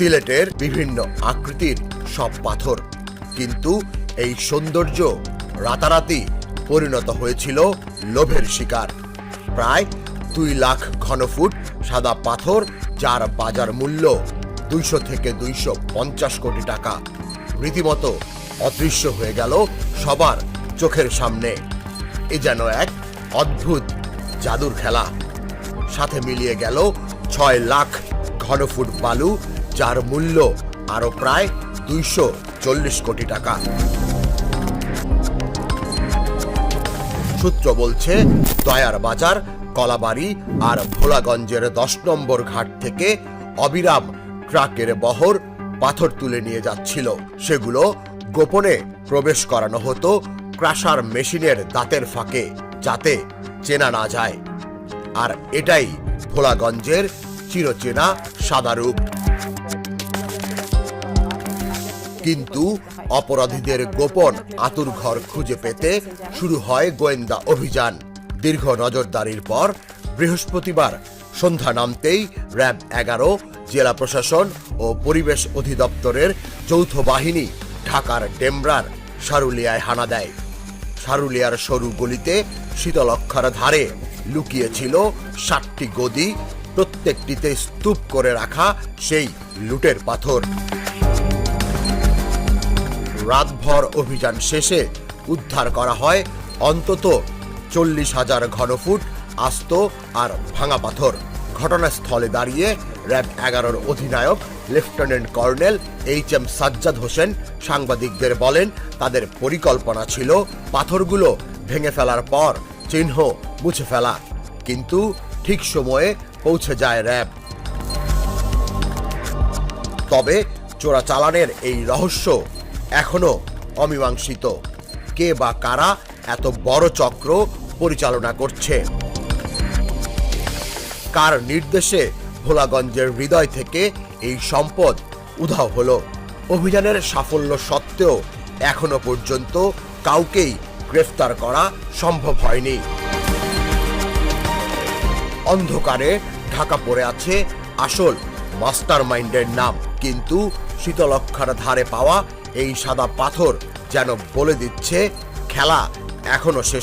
সিলেটের বিভিন্ন আকৃতির সব পাথর, কিন্তু এই সৌন্দর্য রাতারাতি পরিণত হয়েছিল লোভের শিকার। প্রায় 2 লাখ ঘনফুট সাদা পাথর, যার বাজার মূল্য 200 থেকে 250 কোটি টাকা, রীতিমতো অদৃশ্য হয়ে গেল সবার চোখের সামনে। এ যেন এক অদ্ভুত জাদুর খেলা। সাথে মিলিয়ে গেল 6 লাখ ঘনফুট বালু, যার মূল্য আরো প্রায় 240 কোটি টাকা। সূত্র বলছে, দয়ার বাজার, কলাবাড়ি আর ভোলাগঞ্জের 10 নম্বর ঘাট থেকে অবিরাম ট্রাকের বহর পাথর তুলে নিয়ে যাচ্ছিল। সেগুলো গোপনে প্রবেশ করানো হতো ক্রাশার মেশিনের দাঁতের ফাঁকে, যাতে চেনা না যায়। আর এটাই ভোলাগঞ্জের চিরচেনা সাদা রূপ। কিন্তু অপরাধীদের গোপন আঁতুড়ঘর খুঁজে পেতে শুরু হয় গোয়েন্দা অভিযান। দীর্ঘ নজরদারির পর বৃহস্পতিবার সন্ধ্যা নামতেই র্যাব 11, জেলা প্রশাসন ও পরিবেশ অধিদপ্তরের যৌথ বাহিনী ঢাকার ডেমরার সারুলিয়ায় হানা দেয়। সারুলিয়ার সরু গলিতে শীতলক্ষার ধারে লুকিয়েছিল 7টি গদি, প্রত্যেকটিতে স্তূপ করে রাখা সেই লুটের পাথর। রাতভর অভিযান শেষে উদ্ধার করা হয় অন্তত 40,000 ঘনফুট আস্ত আর ভাঙা পাথর। ঘটনাস্থলে দাঁড়িয়ে র্যাব 11-র অধিনায়ক lieutenant colonel HM Sajjad Hossain সাংবাদিকদের বলেন, তাদের পরিকল্পনা ছিল পাথরগুলো ভেঙে ফেলার পর চিহ্ন মুছে ফেলা, কিন্তু ঠিক সময়ে পৌঁছে যায় র্যাব। তবে চোরাচালানের এই রহস্য এখনো অমীমাংসিত। কে বা কারা এত বড় চক্র পরিচালনা করছে? কার নির্দেশে ভোলাগঞ্জের হৃদয় থেকে এই সম্পদ উধাও হলো? অভিযানের সাফল্য সত্ত্বেও এখনো পর্যন্ত কাউকেই গ্রেফতার করা সম্ভব হয়নি। অন্ধকারে ঢাকা পড়ে আছে আসল মাস্টারমাইন্ডের নাম, কিন্তু শীতলক্ষার ধারে পাওয়া এই সাদা পাথর যেন বলে দিচ্ছে, খেলা এখনো শেষ